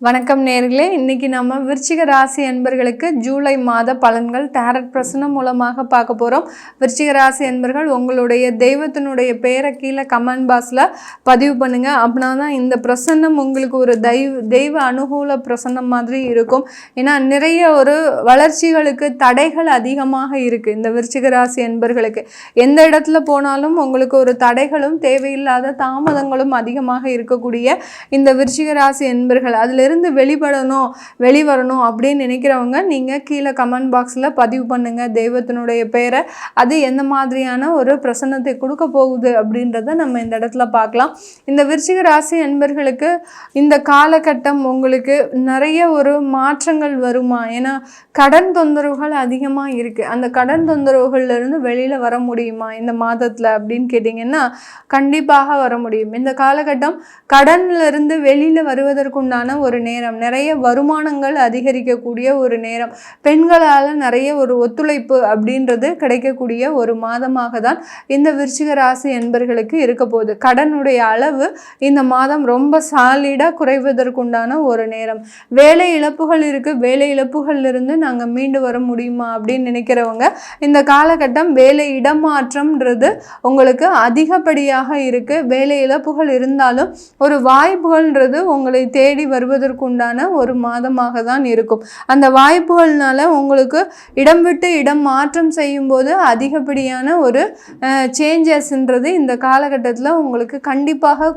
வணக்கம் நேர்களே, இன்னைக்கு நம்ம விருச்சிக ராசி அன்பர்களுக்கு ஜூலை மாத பலன்கள் டாரட் பிரசனம் மூலமாக பார்க்க போகிறோம். விருச்சிக ராசி அன்பர்கள் உங்களுடைய தெய்வத்தினுடைய பேரை கீழே கமெண்ட் பாக்ஸில் பதிவு பண்ணுங்கள். அப்படின்னா தான் இந்த பிரசன்னம் உங்களுக்கு ஒரு தெய்வ அனுகூல பிரசன்னம் மாதிரி இருக்கும். ஏன்னா நிறைய ஒரு வளர்ச்சிகளுக்கு தடைகள் அதிகமாக இருக்குது இந்த விருச்சிக ராசி அன்பர்களுக்கு. எந்த இடத்துல போனாலும் உங்களுக்கு ஒரு தடைகளும் தேவையில்லாத தாமதங்களும் அதிகமாக இருக்கக்கூடிய இந்த விருச்சிக ராசி அன்பர்கள் அதில் இருந்து வெளிவரணும் அப்படின்னு நினைக்கிறவங்க நீங்கள் கீழே கமெண்ட் பாக்ஸில் பதிவு பண்ணுங்கள் தெய்வத்தினுடைய பேரை. அது எந்த மாதிரியான ஒரு பிரசன்னத்தை கொடுக்க போகுது அப்படின்றத நம்ம இந்த இடத்துல பார்க்கலாம். இந்த விருச்சிக ராசி அன்பர்களுக்கு இந்த காலகட்டம் உங்களுக்கு நிறைய ஒரு மாற்றங்கள் வருமா? ஏன்னா கடன் தொந்தரவுகள் அதிகமாக இருக்குது. அந்த கடன் தொந்தரவுகள்லேருந்து வெளியில் வர முடியுமா இந்த மாதத்தில் அப்படின்னு கேட்டிங்கன்னா கண்டிப்பாக வர முடியும். இந்த காலகட்டம் கடன்லேருந்து வெளியில் வருவதற்குண்டான ஒரு நேரம், நிறைய வருமானங்கள் அதிகரிக்கக்கூடிய ஒரு நேரம், பெண்களால் நிறைய ஒரு ஒத்துழைப்பு அப்படின்றது கிடைக்கக்கூடிய ஒரு மாதமாக தான் இந்த விருச்சிக ராசி என்பர்களுக்கு இருக்க போகுது. கடனுடைய அளவு இந்த மாதம் ரொம்ப சாலிடாக குறைவதற்குண்டான ஒரு நேரம். வேலை இழப்புகள் இருக்குது, வேலை இழப்புகள்லேருந்து நாங்கள் மீண்டு வர முடியுமா அப்படின்னு நினைக்கிறவங்க இந்த காலகட்டம் வேலை இடமாற்றம்ன்றது உங்களுக்கு அதிகப்படியாக இருக்குது. வேலை இழப்புகள் இருந்தாலும் ஒரு வாய்ப்புகள்ன்றது உங்களை தேடி வருவதற்குண்டான ஒரு மாதமாக தான் இருக்கும். அந்த வாய்ப்புகள்னால உங்களுக்கு இடம் விட்டு இடம் மாற்றம் செய்யும் போது அதிகப்படியான ஒரு சேஞ்சஸ்ன்றது இந்த காலகட்டத்தில் உங்களுக்கு கண்டிப்பாக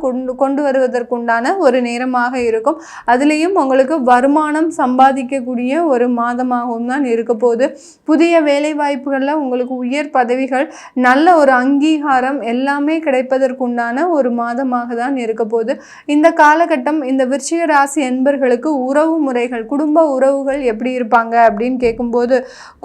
கொண்டு வருவதற்குண்டான ஒரு நேரமாக இருக்கும். அதுலேயும் உங்களுக்கு வருமானம் சம்பாதிக்கக்கூடிய ஒரு மாதமாகவும் தான் இருக்க போகுது. புதிய வேலை வாய்ப்புகளில் உங்களுக்கு உயர் பதவிகள், நல்ல ஒரு அங்கீகாரம் எல்லாமே கிடைப்பதற்குண்டான ஒரு மாதமாக தான் இருக்க போகுது. இந்த காலகட்டம் இந்த விருச்சிக ராசி என்பர்களுக்கு உறவு முறைகள், குடும்ப உறவுகள் எப்படி இருப்பாங்க அப்படின்னு கேட்கும்போது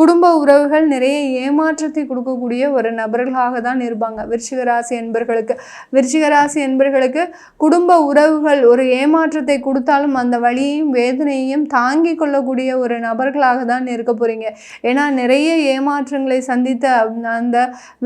குடும்ப உறவுகள் நிறைய ஏமாற்றத்தை கொடுக்கக்கூடிய ஒரு நபர்களாக தான் இருப்பாங்க விருச்சிக ராசி என்பர்களுக்கு. விருச்சிக ராசி என்பர்களுக்கு குடும்ப உறவுகள் ஒரு ஏமாற்றத்தை கொடுத்தாலும் அந்த வலியையும் வேதனையையும் தாங்கி கொள்ளக்கூடிய ஒரு நபர்களாக தான் இருக்க போறீங்க. ஏன்னா நிறைய ஏமாற்றங்களை சந்தித்த அந்த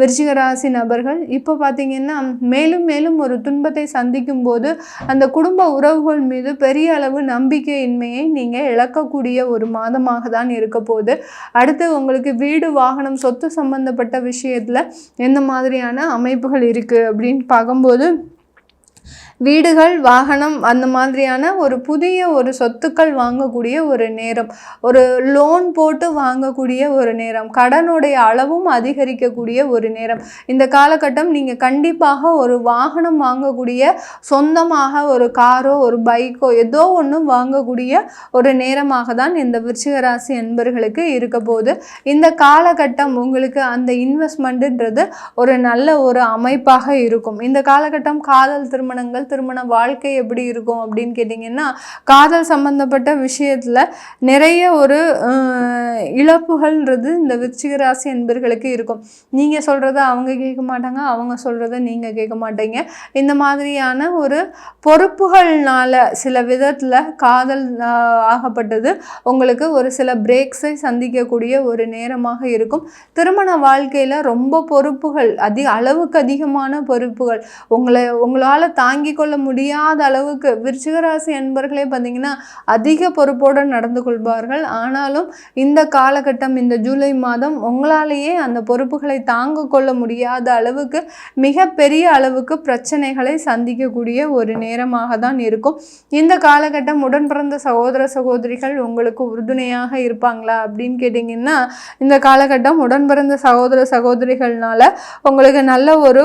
விருச்சிக ராசி நபர்கள் இப்போ பார்த்தீங்கன்னா மேலும் மேலும் ஒரு துன்பத்தை சந்திக்கும் போது அந்த குடும்ப உறவுகள் மீது பெரிய அளவு நம்பிக்கையின்மையை நீங்கள் இழக்கக்கூடிய ஒரு மாதமாக தான் இருக்க போகுது. அடுத்து உங்களுக்கு வீடு, வாகனம், சொத்து சம்பந்தப்பட்ட விஷயத்தில் எந்த மாதிரியான அமைப்புகள் இருக்குது அப்படின்னு பார்க்கும்போது வீடுகள், வாகனம் அந்த மாதிரியான ஒரு புதிய ஒரு சொத்துக்கள் வாங்கக்கூடிய ஒரு நேரம், ஒரு லோன் போட்டு வாங்கக்கூடிய ஒரு நேரம், கடனுடைய அளவும் அதிகரிக்கக்கூடிய ஒரு நேரம். இந்த காலகட்டம் நீங்கள் கண்டிப்பாக ஒரு வாகனம் வாங்கக்கூடிய, சொந்தமாக ஒரு காரோ ஒரு பைக்கோ ஏதோ ஒன்று வாங்கக்கூடிய ஒரு நேரமாக தான் இந்த விருச்சிக ராசி என்பர்களுக்கு இருக்க போகுது. இந்த காலகட்டம் உங்களுக்கு அந்த இன்வெஸ்ட்மெண்ட்டுன்றது ஒரு நல்ல ஒரு அமைப்பாக இருக்கும். இந்த காலகட்டம் காதல் திருமணங்கள், திருமண வாழ்க்கை எப்படி இருக்கும் அப்படின்னு கேட்டிங்கன்னா காதல் சம்பந்தப்பட்ட விஷயத்தில் நிறைய ஒரு இழப்புகள்ன்றது இந்த விருச்சிக ராசி என்பர்களுக்கு இருக்கும். நீங்கள் சொல்கிறத அவங்க கேட்க மாட்டாங்க, அவங்க சொல்கிறத நீங்கள் கேட்க மாட்டீங்க. இந்த மாதிரியான ஒரு பொறுப்புகள்னால சில விதத்தில் காதல் ஆகப்பட்டது உங்களுக்கு ஒரு சில பிரேக்ஸை சந்திக்கக்கூடிய ஒரு நேரமாக இருக்கும். திருமண வாழ்க்கையில் ரொம்ப பொறுப்புகள், அளவுக்கு அதிகமான பொறுப்புகள் உங்களால் தாங்கி கொள்ள முடியாத அளவுக்கு விருச்சிக ராசி என்பர்களே பார்த்தீங்கன்னா அதிக பொறுப்போடு நடந்து கொள்வார்கள். ஆனாலும் இந்த காலகட்டம், இந்த ஜூலை மாதம் உங்களாலேயே அந்த பொறுப்புகளை தாங்க கொள்ள முடியாத அளவுக்கு மிகப்பெரிய அளவுக்கு பிரச்சனைகளை சந்திக்கக்கூடிய ஒரு நேரமாக தான் இருக்கும். இந்த காலகட்டம் உடன் பிறந்த சகோதர சகோதரிகள் உங்களுக்கு உறுதுணையாக இருப்பாங்களா அப்படின்னு கேட்டிங்கன்னா இந்த காலகட்டம் உடன் பிறந்த சகோதர சகோதரிகள்னால உங்களுக்கு நல்ல ஒரு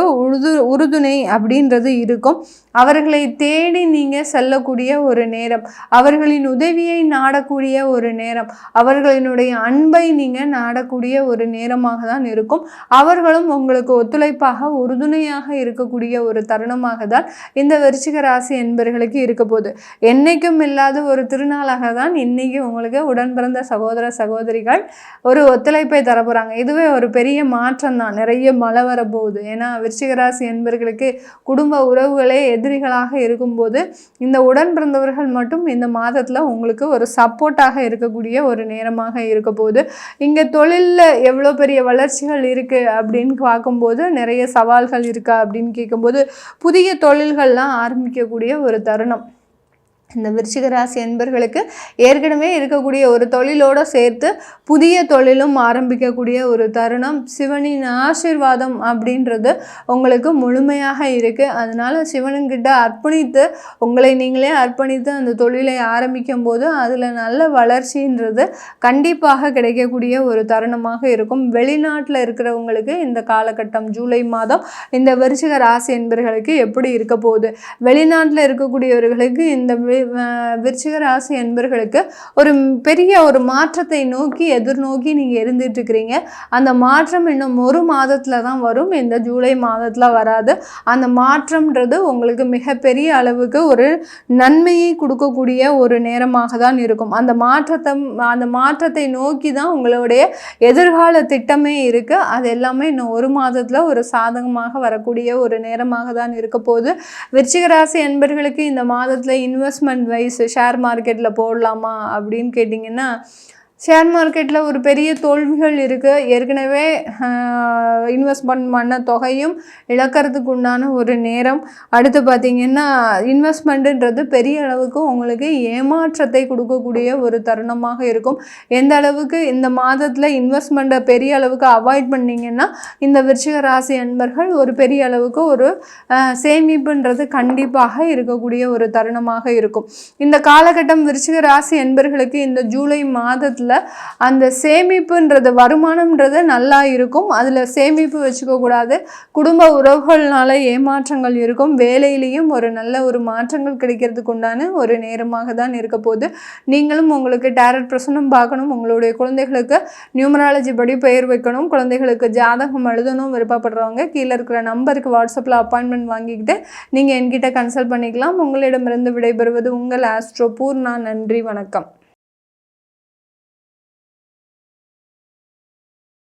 உறுதுணை அப்படின்றது இருக்கும். அவர்களை தேடி நீங்கள் செல்லக்கூடிய ஒரு நேரம், அவர்களின் உதவியை நாடக்கூடிய ஒரு நேரம், அவர்களினுடைய அன்பை நீங்கள் நாடக்கூடிய ஒரு நேரமாக தான் இருக்கும். அவர்களும் உங்களுக்கு ஒத்துழைப்பாக உறுதுணையாக இருக்கக்கூடிய ஒரு தருணமாக தான் இந்த விருச்சிக ராசி என்பர்களுக்கு இருக்க போகுது. என்னைக்கும் இல்லாத ஒரு திருநாளாக தான் இன்னைக்கு உங்களுக்கு உடன் பிறந்த சகோதர சகோதரிகள் ஒரு ஒத்துழைப்பை தரப்போகிறாங்க. இதுவே ஒரு பெரிய மாற்றம் தான். நிறைய மழை வரப்போகுது. ஏன்னா விருச்சிக ராசி என்பர்களுக்கு குடும்ப உறவுகளே எதிரிகளாக இருக்கும்போது இந்த உடன் பிறந்தவர்கள் மட்டும் இந்த மாதத்தில் உங்களுக்கு ஒரு சப்போர்ட்டாக இருக்கக்கூடிய ஒரு நேரமாக இருக்க போகுது. இங்கே தொழிலில் எவ்வளோ பெரிய வளர்ச்சிகள் இருக்குது அப்படின்னு பார்க்கும்போது நிறைய சவால்கள் இருக்கா அப்படின்னு கேட்கும்போது புதிய தொழில்கள்லாம் ஆரம்பிக்கக்கூடிய ஒரு தருணம். இந்த விருச்சிக ராசி அன்பர்களுக்கு ஏற்கனவே இருக்கக்கூடிய ஒரு தொழிலோடு சேர்த்து புதிய தொழிலும் ஆரம்பிக்கக்கூடிய ஒரு தருணம். சிவனின் ஆசீர்வாதம் அப்படின்றது உங்களுக்கு முழுமையாக இருக்குது. அதனால் சிவனுங்கிட்ட அர்ப்பணித்து உங்களை நீங்களே அர்ப்பணித்து அந்த தொழிலை ஆரம்பிக்கும் போது அதில் நல்ல வளர்ச்சின்றது கண்டிப்பாக கிடைக்கக்கூடிய ஒரு தருணமாக இருக்கும். வெளிநாட்டில் இருக்கிறவங்களுக்கு இந்த காலகட்டம் ஜூலை மாதம் இந்த விருச்சிக ராசி அன்பர்களுக்கு எப்படி இருக்க போகுது? வெளிநாட்டில் இருக்கக்கூடியவர்களுக்கு இந்த விருச்சிக ராசி அன்பர்களுக்கு ஒரு பெரிய ஒரு மாற்றத்தை நோக்கி எதிர்நோக்கி நீங்கள் இருந்துட்டு இருக்கிறீங்க. அந்த மாற்றம் இன்னும் ஒரு மாதத்தில் தான் வரும். இந்த ஜூலை மாதத்தில் வராது. அந்த மாற்றம்ன்றது உங்களுக்கு மிகப்பெரிய அளவுக்கு ஒரு நன்மையை கொடுக்கக்கூடிய ஒரு நேரமாக தான் இருக்கும். அந்த மாற்றத்தை நோக்கி தான் உங்களுடைய எதிர்கால திட்டமே இருக்குது. அது எல்லாமே இன்னும் ஒரு மாதத்தில் ஒரு சாதகமாக வரக்கூடிய ஒரு நேரமாக தான் இருக்க போகுது. விருச்சிக ராசி அன்பர்களுக்கு இந்த மாதத்தில் இன்வெஸ்ட்மெண்ட் வைஸ் ஷேர் மார்க்கெட்டில் போடலாமா அப்படின்னு கேட்டிங்கன்னா, ஷேர் மார்க்கெட்டில் ஒரு பெரிய தோல்விகள் இருக்குது. ஏற்கனவே இன்வெஸ்ட்மெண்ட் பண்ண தொகையும் இழக்கிறதுக்கு உண்டான ஒரு நேரம். அடுத்து பார்த்திங்கன்னா இன்வெஸ்ட்மெண்ட்டுன்றது பெரிய அளவுக்கு உங்களுக்கு ஏமாற்றத்தை கொடுக்கக்கூடிய ஒரு தருணமாக இருக்கும். எந்த அளவுக்கு இந்த மாதத்தில் இன்வெஸ்ட்மெண்ட்டை பெரிய அளவுக்கு அவாய்ட் பண்ணிங்கன்னா இந்த விருச்சிக ராசி அன்பர்கள் ஒரு பெரிய அளவுக்கு ஒரு சேமிப்புன்றது கண்டிப்பாக இருக்கக்கூடிய ஒரு தருணமாக இருக்கும். இந்த காலகட்டம் விருச்சிக ராசி அன்பர்களுக்கு இந்த ஜூலை மாதத்தில் அந்த சேமிப்புன்றது வருமானம்ன்றது நல்லா இருக்கும். அதில் சேமிப்பு வச்சுக்க கூடாது. குடும்ப உறவுகள்னால ஏமாற்றங்கள் இருக்கும். வேலையிலையும் ஒரு நல்ல ஒரு மாற்றங்கள் கிடைக்கிறதுக்கு உண்டான ஒரு நேரமாக தான் இருக்க போகுது. நீங்களும் உங்களுக்கு டேரட் பிரசனம் பார்க்கணும், உங்களுடைய குழந்தைகளுக்கு நியூமராலஜி படி பெயர் வைக்கணும், குழந்தைகளுக்கு ஜாதகம் எழுதணும் விருப்பப்படுறவங்க கீழே இருக்கிற நம்பருக்கு வாட்ஸ்அப்பில் அப்பாயின்மெண்ட் வாங்கிக்கிட்டு நீங்கள் என்கிட்ட கன்சல்ட் பண்ணிக்கலாம். உங்களிடமிருந்து விடைபெறுவது உங்கள் ஆஸ்ட்ரோ பூர்ணா. நன்றி, வணக்கம்.